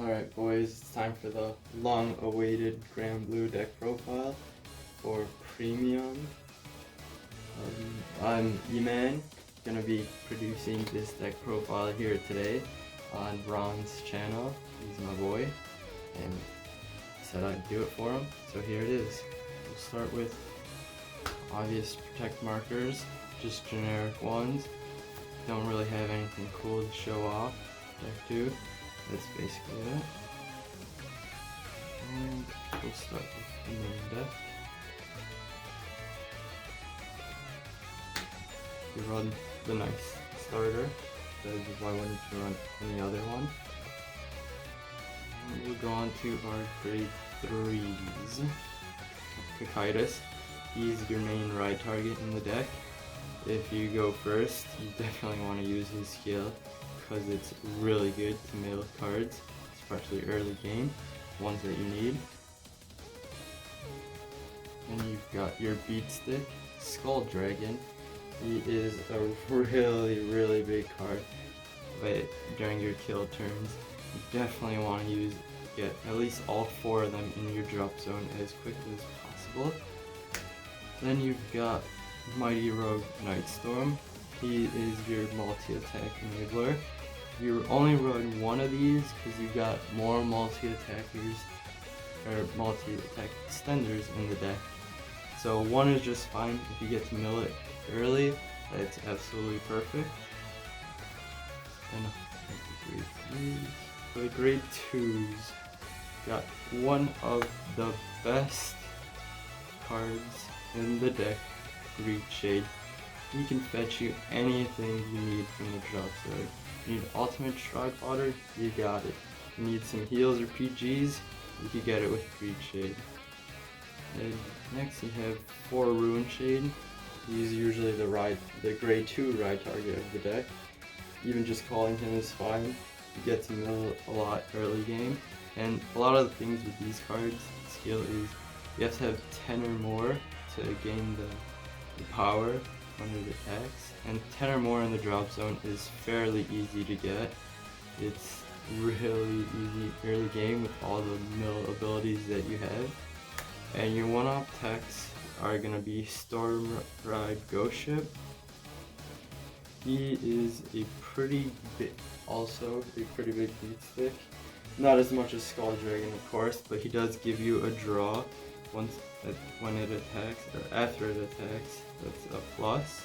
Alright boys, it's time for the long-awaited Granblue deck profile for Premium. I'm E-Man, gonna be producing this deck profile here today on Ron's channel. He's my boy, and I said I'd do it for him, so here it is. We'll start with obvious protect markers, just generic ones. Don't really have anything cool to show off. Deck 2. That's basically it. And we'll start with the main deck. You run the nice starter, because why wouldn't you run any other one? And we'll go on to our grade 3s. Cocytus. He's your main ride target in the deck. If you go first, you definitely want to use his skill, because it's really good to mill cards, especially early game, ones that you need. And you've got your beat stick, Skull Dragon. He is a really big card, but during your kill turns, you definitely want to get at least all 4 of them in your drop zone as quickly as possible. Then you've got Mighty Rogue Nightstorm. He is your multi-attack enabler. You only run one of these because you've got more multi-attackers or multi-attack extenders in the deck. So one is just fine. If you get to mill it early, that's absolutely perfect. And for the grade 2s, got one of the best cards in the deck, Greed Shade. He can fetch you anything you need from the drop zone. You need ultimate Tripoder, you got it. You need some heals or PGs, you can get it with Greed Shade. And next you have 4 Ruin Shade. He's usually the grade 2 ride target of the deck. Even just calling him is fine. You get to mill a lot early game. And a lot of the things with these cards, skill is you have to have 10 or more to gain the power when it attacks, and 10 or more in the drop zone is fairly easy to get. It's really easy early game with all the mill abilities that you have. And your one-off techs are going to be Storm Ride Ghost Ship. He is a pretty big beat stick. Not as much as Skull Dragon, of course, but he does give you a draw when it attacks, or after it attacks. That's a plus.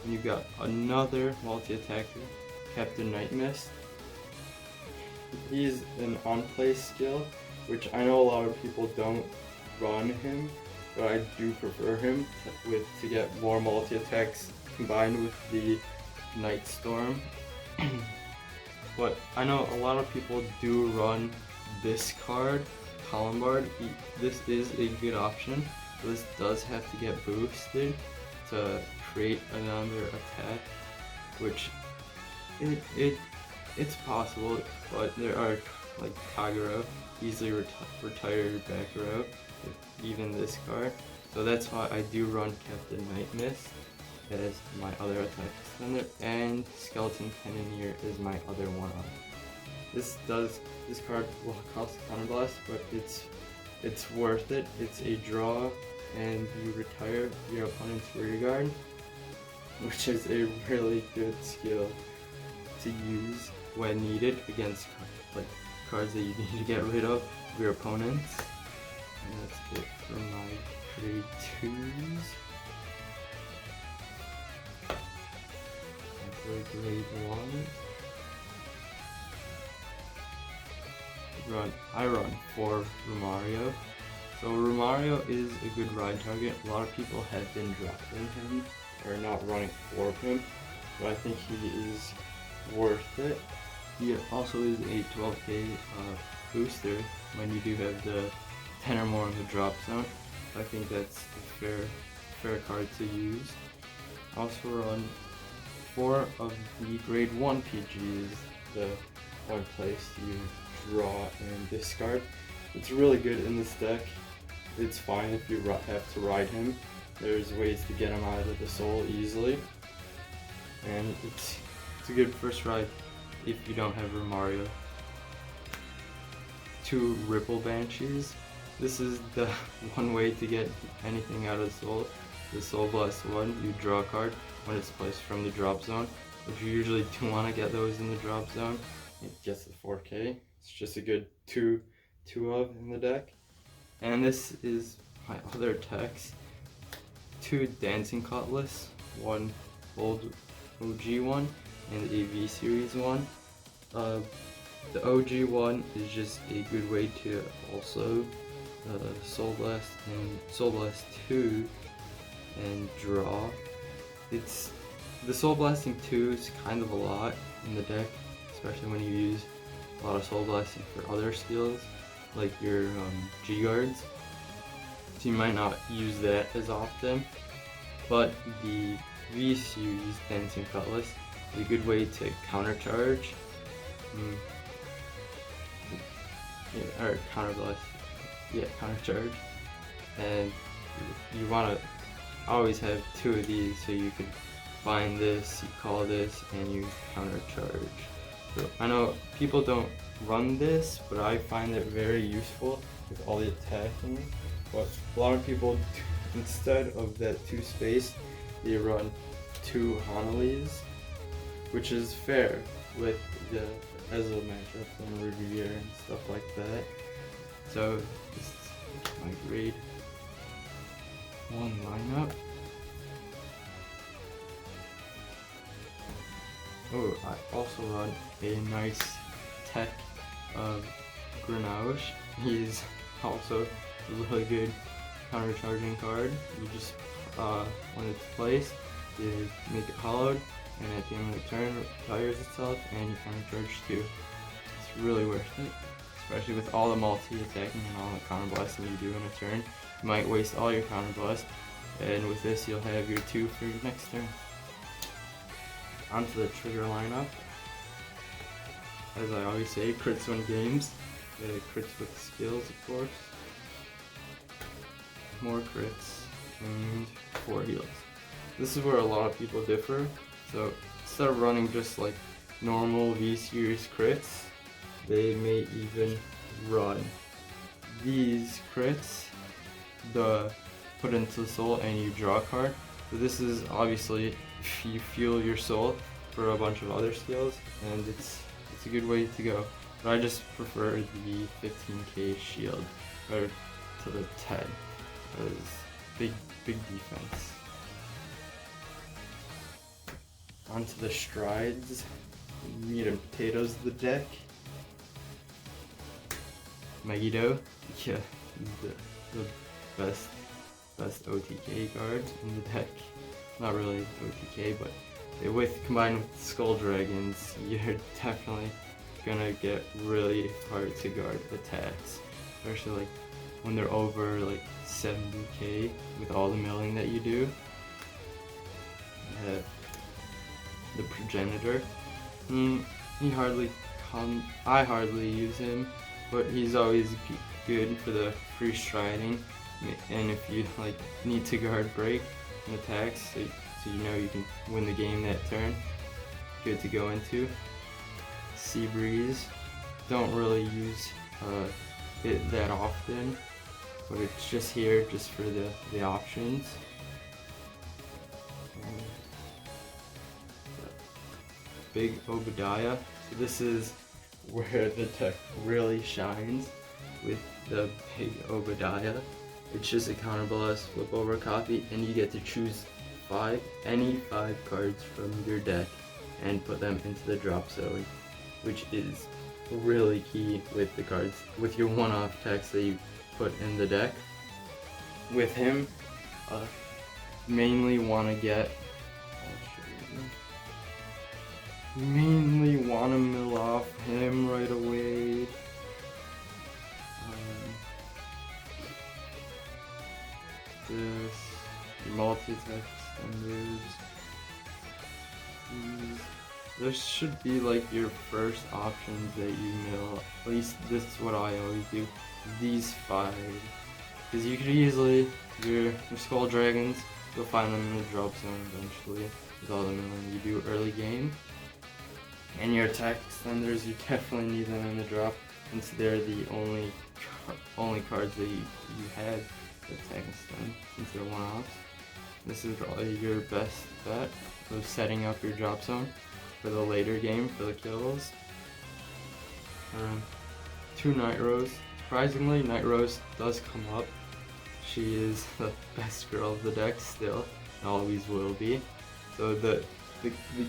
And you've got another multi-attacker, Captain Night Mist. He's an on-play skill, which I know a lot of people don't run him, but I do prefer him to get more multi-attacks combined with the Night Storm. But I know a lot of people do run this card, Columbard. This is a good option. This does have to get boosted to create another attack, which it's possible, but there are like Kagura, easily retired back row, even this card. So that's why I do run Captain Night Mist as my other attack extender, and Skeleton Cannoneer is my other one-off. This card will cost counterblast, but it's worth it. It's a draw, and you retire your opponent's rear guard, which is a really good skill to use when needed against like cards that you need to get rid of your opponents. And that's it for my grade 2s. And for grade 1, I run 4 Romario. So Romario is a good ride target. A lot of people have been dropping him or not running for him, but I think he is worth it. He also is a 12k booster when you do have the 10 or more in the drop zone. I think that's a fair card to use. I also run 4 of the grade 1 PGs, the one place you draw and discard. It's really good in this deck. It's fine if you have to ride him. There's ways to get him out of the soul easily. And it's a good first ride if you don't have Romario. 2 Ripple Banshees. This is the one way to get anything out of Soul. The Soul Blast 1, you draw a card when it's placed from the drop zone. If you usually do want to get those in the drop zone, it gets the 4K. It's just a good two of in the deck. And this is my other techs. 2 Dancing Cutlass, 1 old OG one and a V series one. The OG one is just a good way to also Soul Blast and Soul Blast 2 and draw. It's the Soul Blasting 2 is kind of a lot in the deck, especially when you use a lot of Soul Blasting for other skills like your G guards. So you might not use that as often, but the V series Dancing Cutlass is a good way to countercharge. Or counterblast. Yeah, countercharge. And you want to always have 2 of these so you can find this, you call this, and you countercharge. So I know people don't run this, but I find it very useful with all the attacking. But a lot of people, instead of that 2 space, they run 2 Hanalies, which is fair with the Ezo matchups and Revere and stuff like that. So this is my grade 1 lineup. Oh, I also run a nice tech of Granblue. He's also a really good countercharging card. You just, when it's placed, you make it hollowed, and at the end of the turn, it retires itself, and you countercharge 2. It's really worth it, especially with all the multi-attacking and all the counterblasting you do in a turn. You might waste all your counterblast, and with this, you'll have your 2 for your next turn. Onto the trigger lineup. As I always say, crits win games. Crits with skills, of course. More crits and 4 heals. This is where a lot of people differ. So instead of running just like normal V series crits, they may even run these crits, the put into the soul and you draw a card. So this is obviously if you fuel your soul for a bunch of other skills, and it's a good way to go. But I just prefer the 15k shield or to the 10 because big defense. Onto the strides, meat and potatoes of the deck. Megiddo, yeah, the best OTK card in the deck. Not really OTK, but combined with Skull Dragons, you're definitely gonna get really hard to guard attacks, especially like when they're over like 70k with all the milling that you do. The Progenitor. I hardly use him, but he's always good for the free striding, and if you like need to guard break and attacks, so you know you can win the game that turn. Good to go into. Sea Breeze. Don't really use it that often, but it's just here just for the options. Big Obadiah. So this is where the tech really shines with the Big Obadiah. It's just a counterblast, flip over copy, and you get to choose any 5 cards from your deck and put them into the drop zone, which is really key with the cards, with your one-off text that you put in the deck. With him, mainly want to get, mainly want to mill off him right away. This multi-text extenders. This should be like your first options that you mill. At least this is what I always do. These 5, because you could easily your Skull Dragons. You'll find them in the drop zone eventually with all the milling you do early game. And your attack extenders, you definitely need them in the drop. since they're the only cards that you have that attacks them, since they're one-offs. This is probably your best bet of setting up your drop zone for the later game for the kills. 2 Night Rose. Surprisingly, Night Rose does come up. She is the best girl of the deck still, and always will be. So the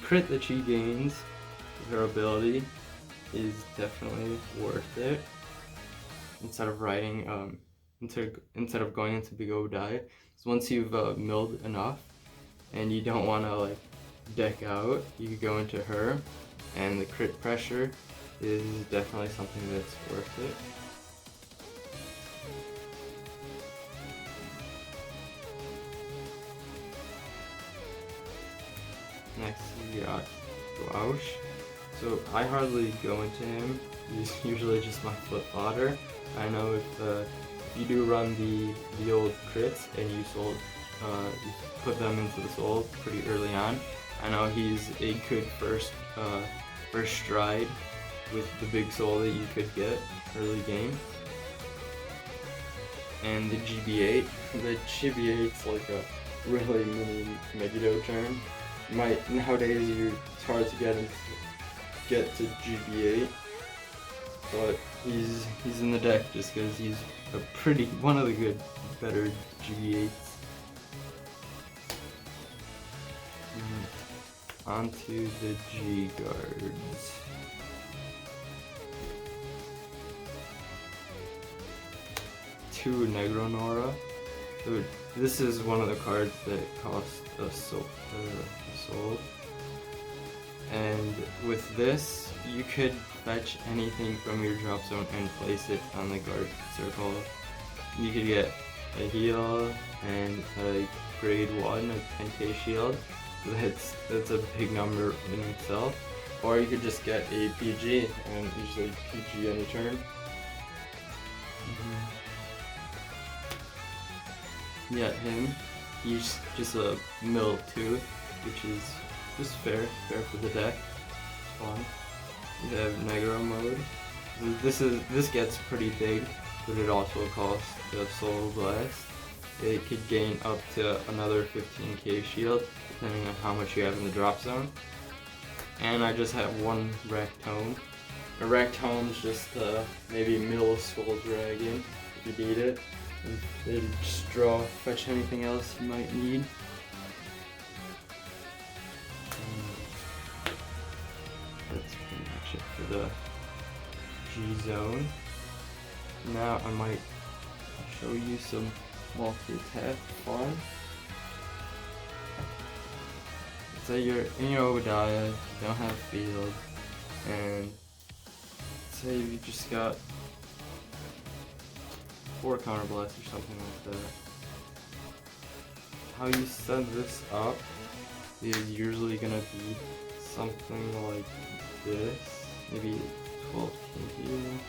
crit that she gains with her ability is definitely worth it. Instead of riding, instead of going into Big O Die, so once you've milled enough and you don't want to like deck out, you can go into her, and the crit pressure is definitely something that's worth it. Next we got Gouache. So I hardly go into him. He's usually just my flip fodder. I know if you do run the old crits and you you put them into the soul pretty early on, I know he's a good first stride with the big soul that you could get early game. And the GB8. The GB8's like a really mini Megiddo turn. Nowadays it's hard to get to GB8, but he's in the deck just because he's one of the better GB8s. Onto the G guards. Two Negronora. So this is one of the cards that cost a soul. And with this, you could fetch anything from your drop zone and place it on the guard circle. You could get a heal and a grade 1, a 10k shield. That's a big number in itself. Or you could just get a PG, and usually PG any turn. Yeah, him. He's just a mill 2, which is just fair for the deck. Fun. You have Negro mode. This gets pretty big, but it also costs the Soul Blast. It could gain up to another 15k shield, depending on how much you have in the drop zone. And I just have one Ractome. A Ractome's just maybe mill Skull Dragon if you need it. And then just fetch anything else you might need. That's pretty much it for the G zone. Now I might show you some multi-attack fun. Say you're in your Obadiah, you don't have field, and say you just got 4 counterblasts or something like that. How you set this up is usually gonna be something like this, maybe 12 here.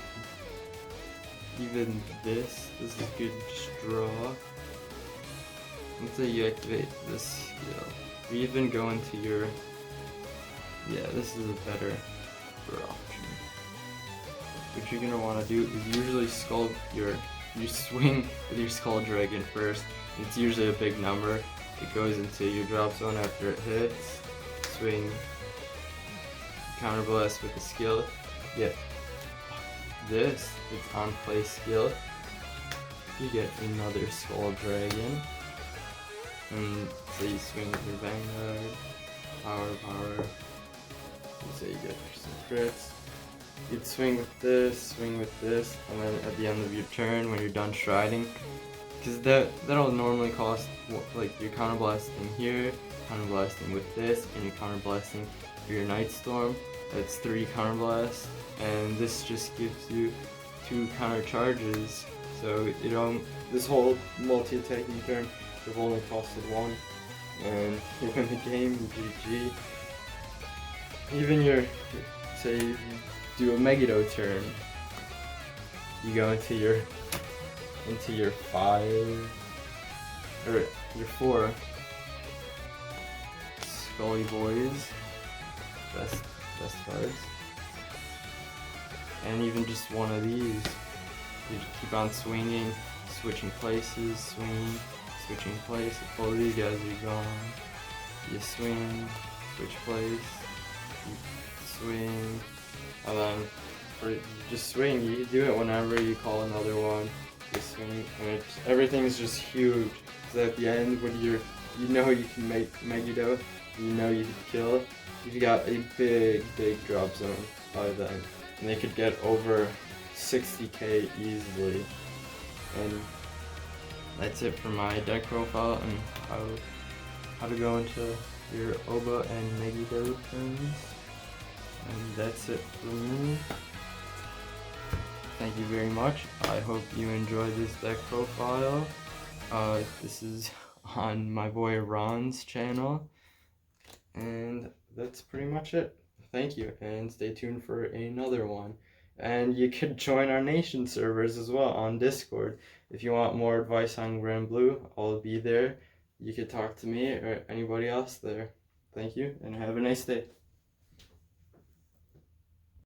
Even this is good just draw. Let's say you activate this skill. Or even go into your, this is a better option. What you're gonna want to do is usually you swing with your Skull Dragon first. It's usually a big number. It goes into your drop zone after it hits. Swing, counterblast with the skill. This, it's on play skill. You get another Skull Dragon. And so you swing with your Vanguard, power. You say you get some crits. You'd swing with this, and then at the end of your turn, when you're done striding, because that'll normally cost, like, you're counterblasting here, counterblasting with this, and you're counterblasting for your Night Storm. That's 3 counterblasts, and this just gives you 2 counter charges. So this whole multi-attacking turn would have only costed 1, and you win the game, GG. Even say you do a Megiddo turn, you go into your 5 or your 4 Scully Boys, best cards. and even just one of these. You just keep on swinging, switching places, swing, switching places. Both of these guys are gone. You swing, switch place, you swing, and then for just swing, you do it whenever you call another one. Just swing, and everything's just huge. So at the end, when you know you can make Megiddo, you know you can kill, you've got a big drop zone by then. And they could get over 60k easily. And that's it for my deck profile and how to go into your Oba and Megiddo turns. And that's it for me. Thank you very much. I hope you enjoyed this deck profile. This is on my boy Ron's channel. And that's pretty much it. Thank you, and stay tuned for another one. And you could join our nation servers as well on Discord. If you want more advice on Granblue, I'll be there. You could talk to me or anybody else there. Thank you, and have a nice day.